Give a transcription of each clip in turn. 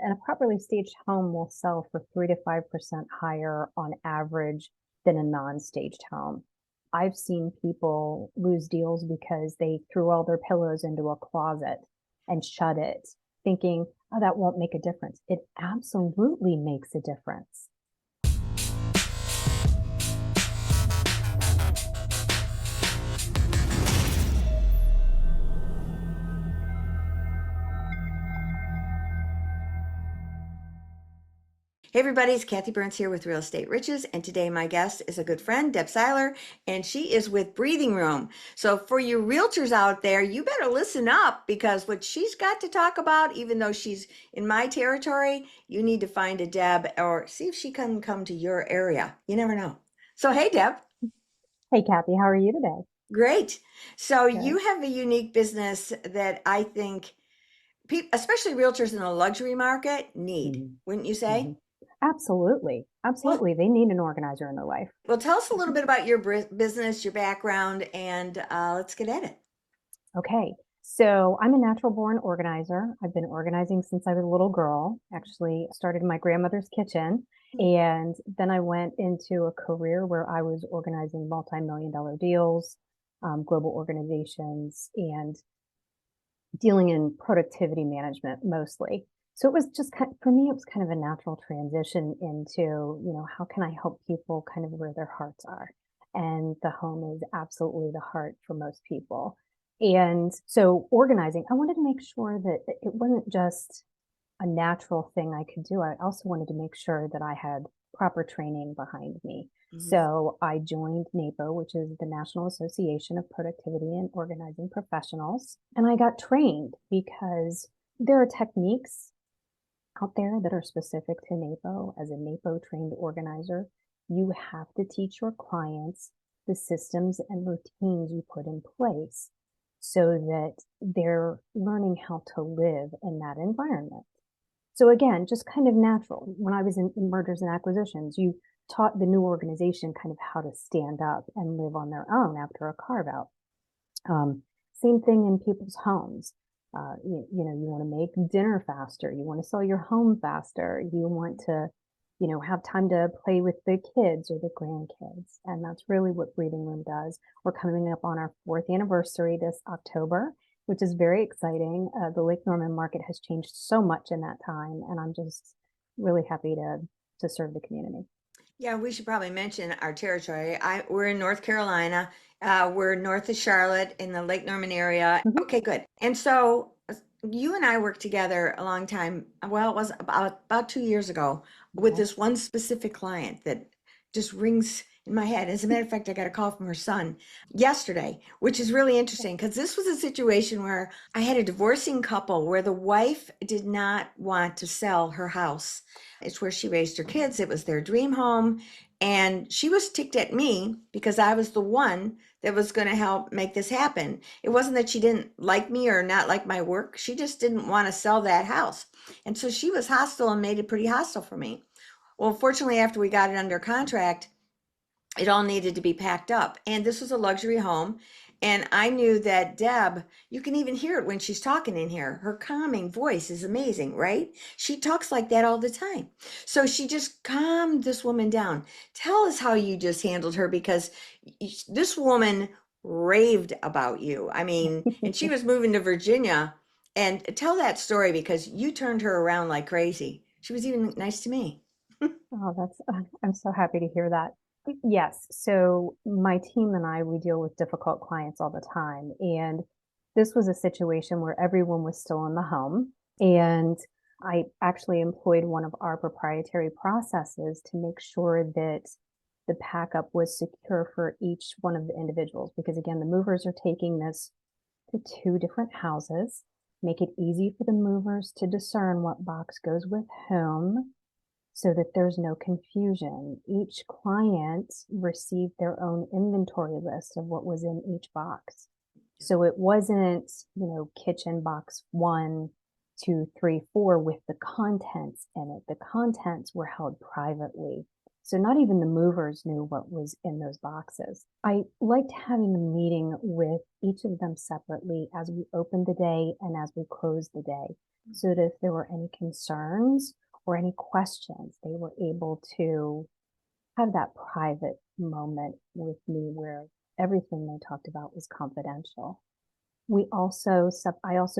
And a properly staged home will sell for 3 to 5% higher on average than a non-staged home. I've seen people lose deals because they threw all their pillows into a closet and shut it, thinking, oh, that won't make a difference. It absolutely makes a difference. Hey everybody, it's Kathy Byrnes here with Real Estate Riches, and today my guest is a good friend, Deb Siler, and she is with Breathing Room. So for you realtors out there, you better listen up because what she's got to talk about, even though she's in my territory, you need to find a Deb or see if she can come to your area. You never know. So hey Deb. Hey, Kathy, how are you today? Great. So Good. you have a unique business that I think people, especially realtors in the luxury market, need, Mhm. wouldn't you say? Mhm. Absolutely. Well, Absolutely. They need an organizer in their life. Well, tell us a little Mhm. bit about your business, your background, and let's get at it. Okay. So I'm a natural born organizer. I've been organizing since I was a little girl. Actually, started in my grandmother's kitchen. And then I went into a career where I was organizing multi-million dollar deals, global organizations, and dealing in productivity management mostly. So it was just kind for me, it was kind of a natural transition into, how can I help people kind of where their hearts are? And the home is absolutely the heart for most people. And so organizing, I wanted to make sure that it wasn't just a natural thing I could do. I also wanted to make sure that I had proper training behind me. Mhm. So I joined NAPO, which is the National Association of Productivity and Organizing Professionals. And I got trained because there are techniques out there that are specific to NAPO. As a NAPO-trained organizer, you have to teach your clients the systems and routines you put in place so that they're learning how to live in that environment. So again, just kind of natural. When I was in mergers and acquisitions, you taught the new organization kind of how to stand up and live on their own after a carve out. Same thing in people's homes. You want to make dinner faster. You want to sell your home faster. You want to, have time to play with the kids or the grandkids. And that's really what Breathing Room does. We're coming up on our 4th anniversary this October, which is very exciting. The Lake Norman market has changed so much in that time, and I'm just really happy to serve the community. Yeah, we should probably mention our territory. We're in North Carolina. We're north of Charlotte in the Lake Norman area. Mhm. Okay, good. And so you and I worked together a long time. Well, it was about 2 years ago with Okay. this one specific client that just rings in my head. As a matter of fact, I got a call from her son yesterday, which is really interesting because this was a situation where I had a divorcing couple where the wife did not want to sell her house. It's where she raised her kids. It was their dream home. And she was ticked at me because I was the one that was going to help make this happen. It wasn't that she didn't like me or not like my work. She just didn't want to sell that house. And so she was hostile and made it pretty hostile for me. Well, fortunately, after we got it under contract, it all needed to be packed up. And this was a luxury home. And I knew that Deb, you can even hear it when she's talking in here. Her calming voice is amazing, right? She talks like that all the time. So she just calmed this woman down. Tell us how you just handled her because this woman raved about you. I mean, and she was moving to Virginia. And tell that story because you turned her around like crazy. She was even nice to me. Oh, I'm so happy to hear that. Yes. So my team and I, we deal with difficult clients all the time. And this was a situation where everyone was still in the home. And I actually employed one of our proprietary processes to make sure that the packup was secure for each one of the individuals. Because again, the movers are taking this to 2 different houses, make it easy for the movers to discern what box goes with whom so that there's no confusion. Each client received their own inventory list of what was in each box. So it wasn't, kitchen box 1, 2, 3, 4 with the contents in it. The contents were held privately. So not even the movers knew what was in those boxes. I liked having a meeting with each of them separately as we opened the day and as we closed the day, so that if there were any concerns or any questions, they were able to have that private moment with me where everything they talked about was confidential. I also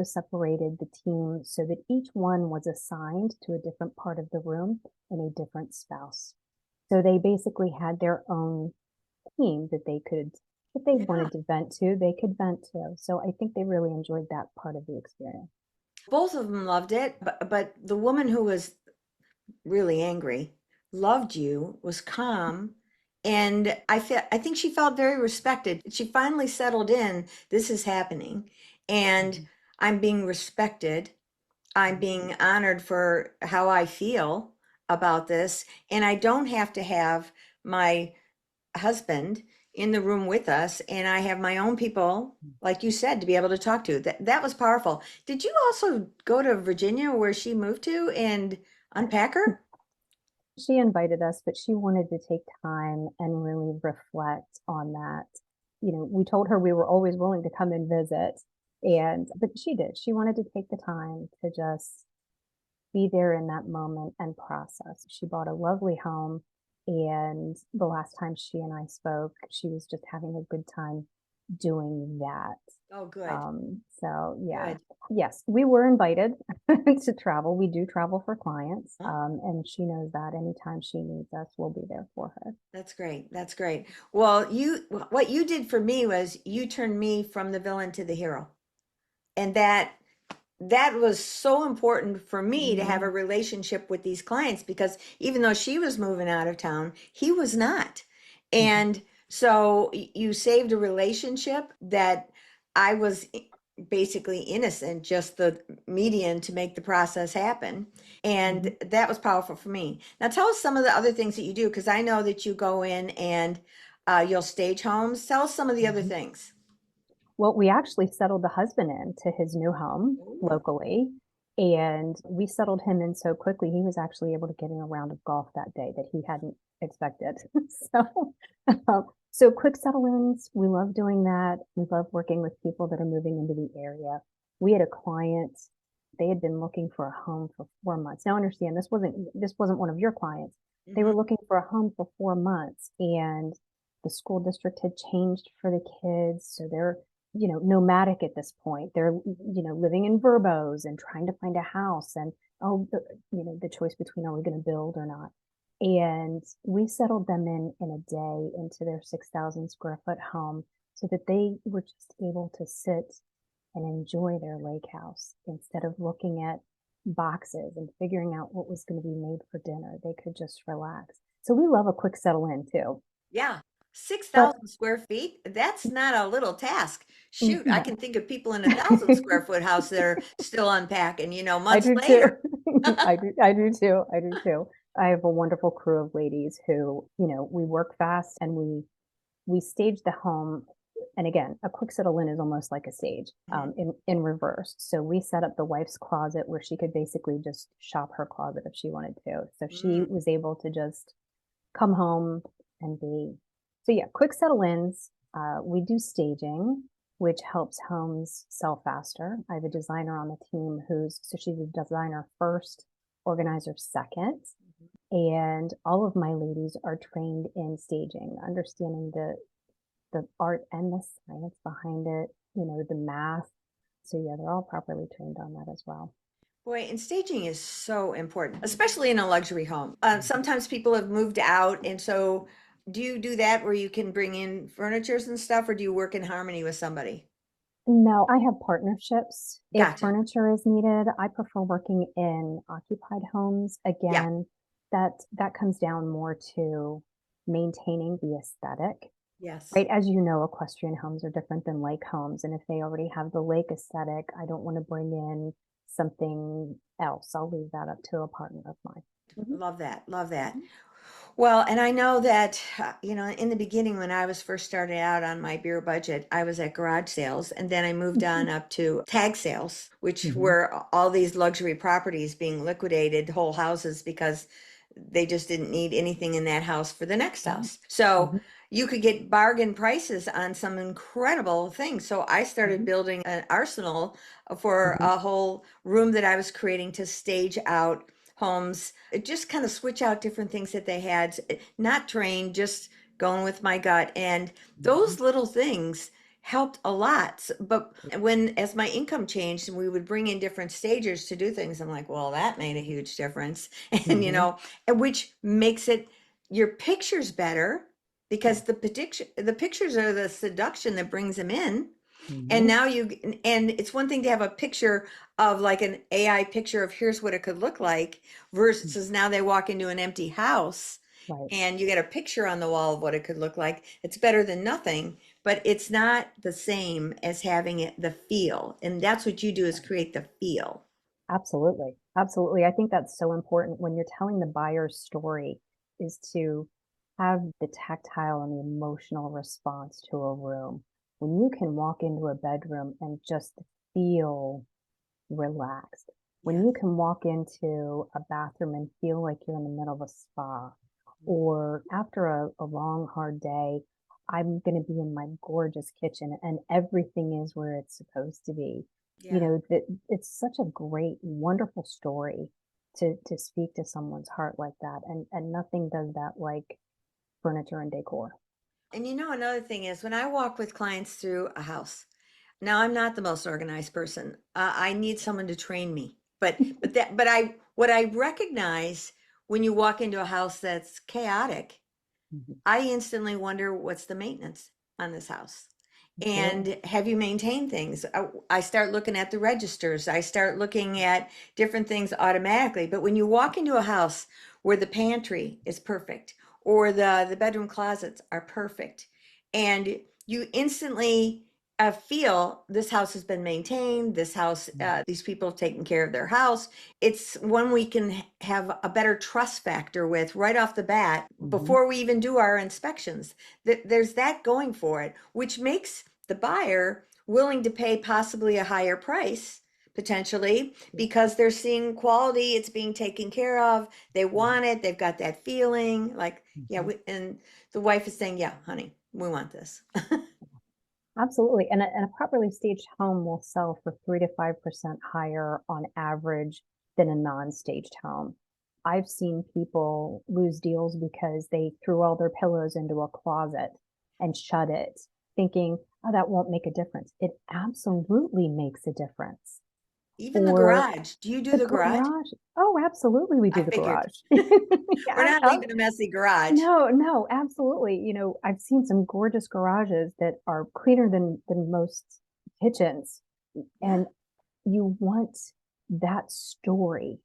separated the team so that each one was assigned to a different part of the room and a different spouse. So they basically had their own team that they could, if they Yeah. wanted to vent to, they could vent to. So I think they really enjoyed that part of the experience. Both of them loved it, but the woman who was really angry loved you, was calm, and I think she felt very respected. She finally settled in. This is happening, and Mhm. I'm being respected. I'm being honored for how I feel about this, and I don't have to have my husband in the room with us, and I have my own people, like you said, to be able to talk to. That was powerful. Did you also go to Virginia where she moved to and unpack her? She invited us, but she wanted to take time and really reflect on that. You know, we told her we were always willing to come and visit, but she did. She wanted to take the time to just be there in that moment and process. She bought a lovely home, and the last time she and I spoke, she was just having a good time doing that. Oh, good, So yeah, good. yes, we were invited to travel. We do travel for clients, Huh? and she knows that anytime she needs us, we'll be there for her. That's great. That's great. Well, what you did for me was you turned me from the villain to the hero. And that was so important for me to have a Mhm. relationship with these clients because even though she was moving out of town, he was not. Mhm. And so you saved a relationship that I was basically innocent, just the median to make the process happen. And Mhm. that was powerful for me. Now tell us some of the other things that you do, because I know that you go in and you'll stage homes. Tell us some of the other Mhm. things. Well, we actually settled the husband into his new home Ooh. locally, and we settled him in so quickly, he was actually able to get in a round of golf that day that he hadn't expected. So, so quick settle-ins, we love doing that. We love working with people that are moving into the area. We had a client, they had been looking for a home for 4 months. Now understand, this wasn't one of your clients. They were Mhm. looking for a home for 4 months, and the school district had changed for the kids, so they're nomadic at this point. They're, living in Verbos and trying to find a house and, oh, the choice between are we going to build or not. And we settled them in a day into their 6,000 square foot home so that they were just able to sit and enjoy their lake house instead of looking at boxes and figuring out what was going to be made for dinner. They could just relax. So we love a quick settle in too. Yeah, But 6,000 square feet. That's not a little task. Shoot, I no. can think of people in 1,000 square foot house that are still unpacking, I months do too. later. I do too. I do too. I have a wonderful crew of ladies who, we work fast and we stage the home. And again, a quick settle in is almost like a stage, Mhm. in reverse. So we set up the wife's closet where she could basically just shop her closet if she wanted to. So she Mm, was able to just come home and be. So yeah, quick settle ins. We do staging, which helps homes sell faster. I have a designer on the team so she's a designer first, organizer second. mhm. And all of my ladies are trained in staging, understanding the art and the science behind it, the math. So yeah, they're all properly trained on that as well. Boy, and staging is so important, especially in a luxury home. Mhm. Sometimes people have moved out, and so do you do that where you can bring in furnitures and stuff, or do you work in harmony with somebody? No, I have partnerships. If Gotcha. furniture is needed, I prefer working in occupied homes. Yeah. Again, that comes down more to maintaining the aesthetic, Yes. right? As you know, equestrian homes are different than lake homes, and if they already have the lake aesthetic, I don't want to bring in something else. I'll leave that up to a partner of mine. Mhm. Love that. Love that. Well, and I know that, in the beginning when I was first started out on my beer budget, I was at garage sales and then I moved on up to tag sales, which Mhm. were all these luxury properties being liquidated, whole houses, because they just didn't need anything in that house for the next Right. house. So Mm-hmm. you could get bargain prices on some incredible things. So I started Mm-hmm. building an arsenal for Mm-hmm. a whole room that I was creating to stage out homes, just kind of switch out different things that they had, not trained, just going with my gut. And Mm-hmm. those little things helped a lot. But when, as my income changed and we would bring in different stagers to do things, I'm like, well, that made a huge difference. And, Mm-hmm. and which makes it your pictures better because Yes. the pictures are the seduction that brings them in. And Mm-hmm. now and it's one thing to have a picture of like an AI picture of here's what it could look like versus now they walk into an empty house Right. and you get a picture on the wall of what it could look like. It's better than nothing, but it's not the same as having it the feel. And that's what you do is Right. create the feel. Absolutely. Absolutely. I think that's so important when you're telling the buyer's story is to have the tactile and the emotional response to a room. When you can walk into a bedroom and just feel relaxed, when Yes. you can walk into a bathroom and feel like you're in the middle of a spa, or after a long, hard day, I'm going to be in my gorgeous kitchen and everything is where it's supposed to be. You Yeah. know, that it's such a great, wonderful story to speak to someone's heart like that. And nothing does that like furniture and decor. And another thing is when I walk with clients through a house, now I'm not the most organized person. I need someone to train me. What I recognize when you walk into a house that's chaotic, Mhm. I instantly wonder what's the maintenance on this house? Absolutely. And have you maintained things? I start looking at the registers. I start looking at different things automatically. But when you walk into a house where the pantry is perfect or the bedroom closets are perfect, and you instantly feel this house has been maintained, this house, Mhm. these people have taken care of their house, it's one we can have a better trust factor with right off the bat Mhm. before we even do our inspections. There's that going for it, which makes the buyer willing to pay possibly a higher price potentially Yeah. because they're seeing quality, it's being taken care of, they Mhm. want it, they've got that feeling like, yeah, Mhm. and the wife is saying, yeah, honey, we want this. Absolutely. And a properly staged home will sell for 3 to 5% higher on average than a non-staged home. I've seen people lose deals because they threw all their pillows into a closet and shut it, thinking, oh, that won't make a difference. It absolutely makes a difference. Even the Or garage. Do you do the the garage? garage. Oh, absolutely, we I do the figured. garage. We're Yeah, not leaving a messy garage. no, no, absolutely. You know, I've seen some gorgeous garages that are cleaner than most kitchens, Yeah. and you want that story.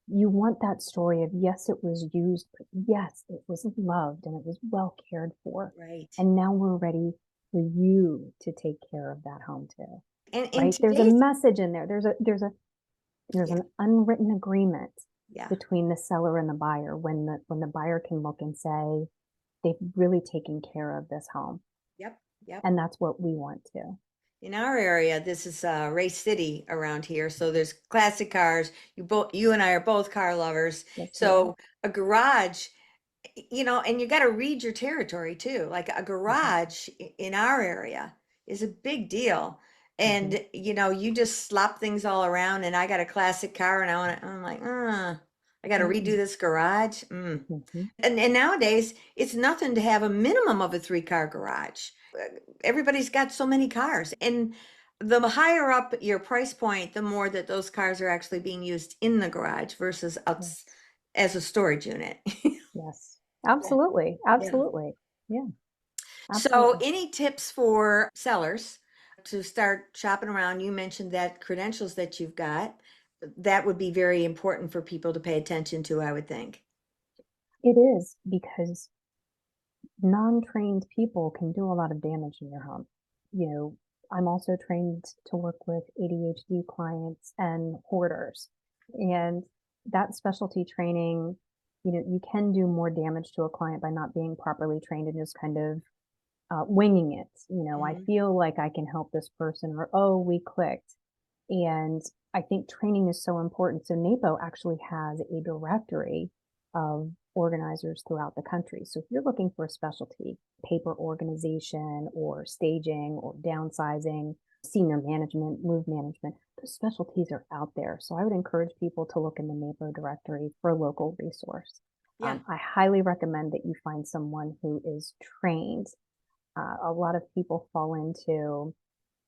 You want that story of yes, it was used, but yes, it was loved and it was well cared for. Right. And now we're ready for you to take care of that home too. And in Right? There's a today's, message in there. There's yeah, an unwritten agreement yeah, between the seller and the buyer when the buyer can look and say, they've really taken care of this home. yep, yep. And that's what we want to. In our area, this is Race City around here, so there's classic cars. You and I are both car lovers. Yes, we are. So a garage, and you got to read your territory too. Like a Mhm. garage in our area is a big deal. Mhm. And you just slop things all around and I got a classic car and I'm like, I got to redo Mhm. this garage. Mm. Mhm. And nowadays, it's nothing to have a minimum of a 3-car garage. Everybody's got so many cars. And the higher up your price point, the more that those cars are actually being used in the garage versus out Yes. as a storage unit. Yes. Yeah. Absolutely. Yeah. Absolutely. Yeah. So, Absolutely. any tips for sellers to start shopping around? You mentioned that credentials that you've got, that would be very important for people to pay attention to, I would think. It is because non-trained people can do a lot of damage in your home. You know, I'm also trained to work with ADHD clients and hoarders. And that specialty training, you can do more damage to a client by not being properly trained and just kind of winging it. I Mhm. feel like I can help this person, or oh, we clicked. And I think training is so important. So NAPO actually has a directory of organizers throughout the country. So if you're looking for a specialty, paper organization or staging or downsizing, senior management, move management, those specialties are out there. So I would encourage people to look in the NAPO directory for a local resource. Yeah. I highly recommend that you find someone who is trained. A lot of people fall into,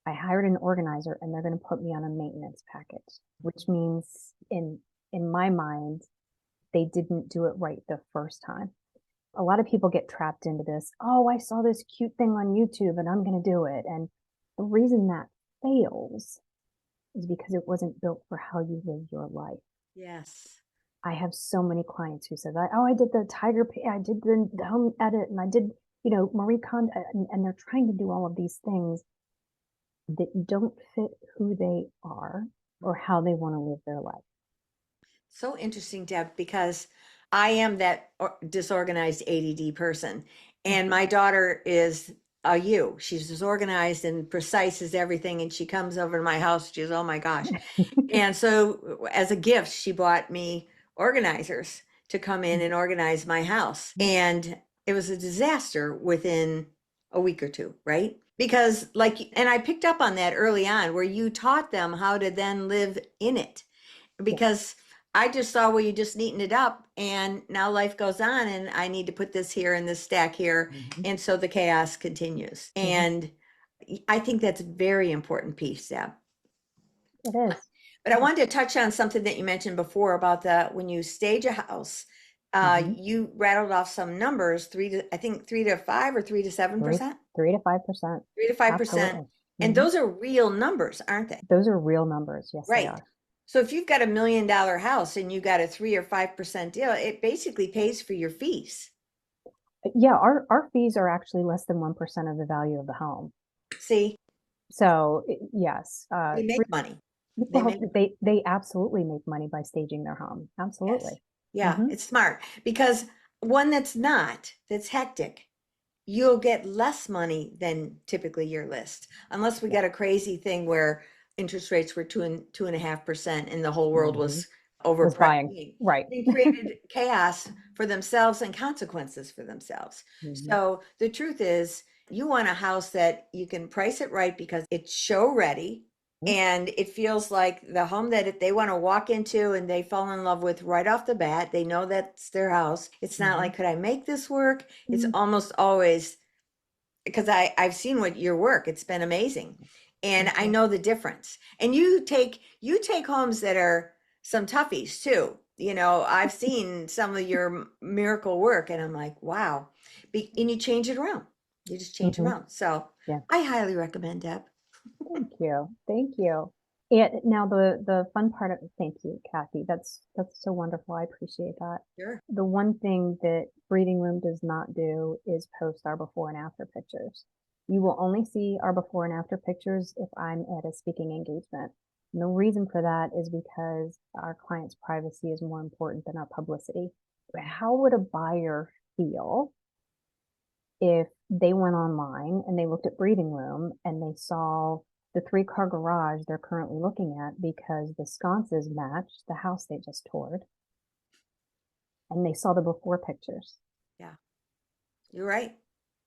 I hired an organizer and they're going to put me on a maintenance package, which means in my mind, they didn't do it right the first time. A lot of people get trapped into this. Oh, I saw this cute thing on YouTube and I'm going to do it. And the reason that fails is because it wasn't built for how you live your life. Yes. I have so many clients who said, "Oh, I did the tiger, I did the home edit, and I did, Marie Kondo," and they're trying to do all of these things that don't fit who they are or how they want to live their life. So interesting, Deb, because I am that disorganized ADD person, and my daughter is a you. She's disorganized and precise as everything, and she comes over to my house. She's, oh my gosh. And so, as a gift, she bought me organizers to come in and organize my house. And it was a disaster within a week or two, right? Because, and I picked up on that early on where you taught them how to then live in it. Because I just saw where you just neatened it up and now life goes on and I need to put this here and this stack here. And so the chaos continues. And I think that's a very important piece, Deb. It is. But I wanted to touch on something that you mentioned before about when you stage a house, you rattled off some numbers, I think 3 to 5 or 3 to 7%. 3 to 5%. 3 to 5%. Absolutely. And those are real numbers, aren't they? Those are real numbers. Yes, they Right. are. So if you've got $1 million house and you got a 3 or 5% deal, it basically pays for your fees. Yeah, our fees are actually less than 1% of the value of the home. See, So yes, they make money. they absolutely make money by staging their home. Absolutely. Yes. Yeah, it's smart because one that's hectic, you'll get less money than typically your list, unless we got a crazy thing where interest rates were 2.5% and the whole world was Was buying. overpricing. Right. They created chaos for themselves and consequences for themselves. So the truth is, you want a house that you can price it right because it's show ready and it feels like the home that if they want to walk into and they fall in love with right off the bat, they know that's their house. It's not like, could I make this work? It's almost always, because I've seen what your work, it's been amazing. And I know the difference. And you take homes that are some toughies too. I've seen some of your miracle work and I'm like, wow. And you change it around. You just change it around. So Yeah. I highly recommend Deb. Thank you. Thank you. And now the fun part of thank you, Kathy. That's so wonderful. I appreciate that. Sure. The one thing that Breathing Room does not do is post our before and after pictures. You will only see our before and after pictures if I'm at a speaking engagement. And the reason for that is because our client's privacy is more important than our publicity. How would a buyer feel if they went online and they looked at Breathing Room and they saw the 3-car garage they're currently looking at because the sconces matched the house they just toured, and they saw the before pictures? Yeah, you're right.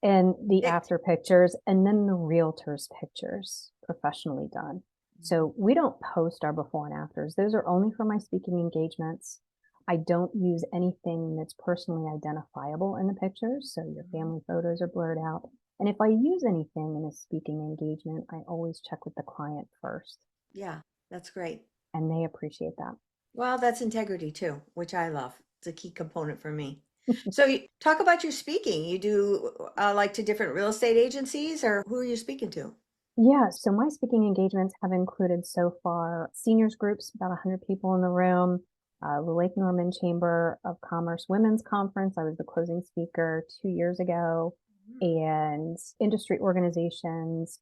And the after pictures, and then the realtor's pictures, professionally done. So we don't post our before and afters. Those are only for my speaking engagements. I don't use anything that's personally identifiable in the pictures. So your family photos are blurred out. And if I use anything in a speaking engagement, I always check with the client first. Yeah, that's great. And they appreciate that. Well, that's integrity too, which I love. It's a key component for me. So you talk about your speaking. You do like to different real estate agencies, or who are you speaking to? Yeah, so my speaking engagements have included so far seniors groups, about 100 people in the room, the Lake Norman Chamber of Commerce Women's Conference. I was the closing speaker 2 years ago, and industry organizations,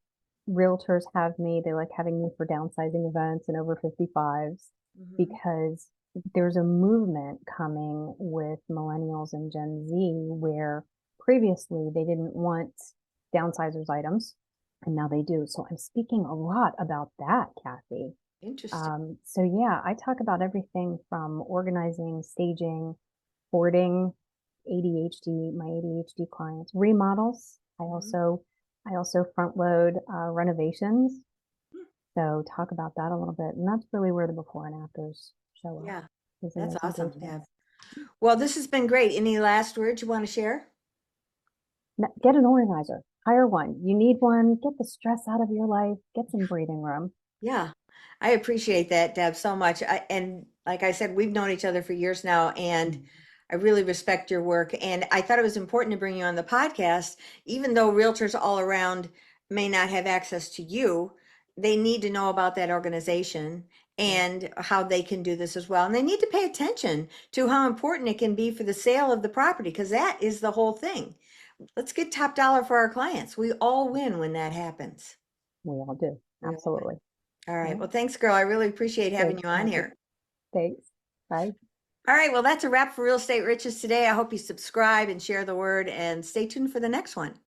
realtors have me. They like having me for downsizing events and over 55s because there's a movement coming with millennials and Gen Z where previously they didn't want downsizers items. And now they do. So I'm speaking a lot about that, Kathy. Interesting. So yeah, I talk about everything from organizing, staging, supporting my ADHD clients, remodels. I also front load renovations. So talk about that a little bit. And that's really where the before and afters show up. Yeah, Is in that's those awesome, engagements. Deb. Well, this has been great. Any last words you want to share? Get an organizer. Hire one. You need one. Get the stress out of your life. Get some breathing room. Yeah, I appreciate that, Deb, so much. And like I said, we've known each other for years now, and I really respect your work. And I thought it was important to bring you on the podcast, even though realtors all around may not have access to you, they need to know about that organization and how they can do this as well. And they need to pay attention to how important it can be for the sale of the property, because that is the whole thing. Let's get top dollar for our clients. We all win when that happens. We all do. We all win. Absolutely. All right. Yeah. Well, thanks, girl. I really appreciate having Thanks, you on Kathy. here. Thanks. Bye. All right. Well, that's a wrap for Real Estate Riches today. I hope you subscribe and share the word and stay tuned for the next one.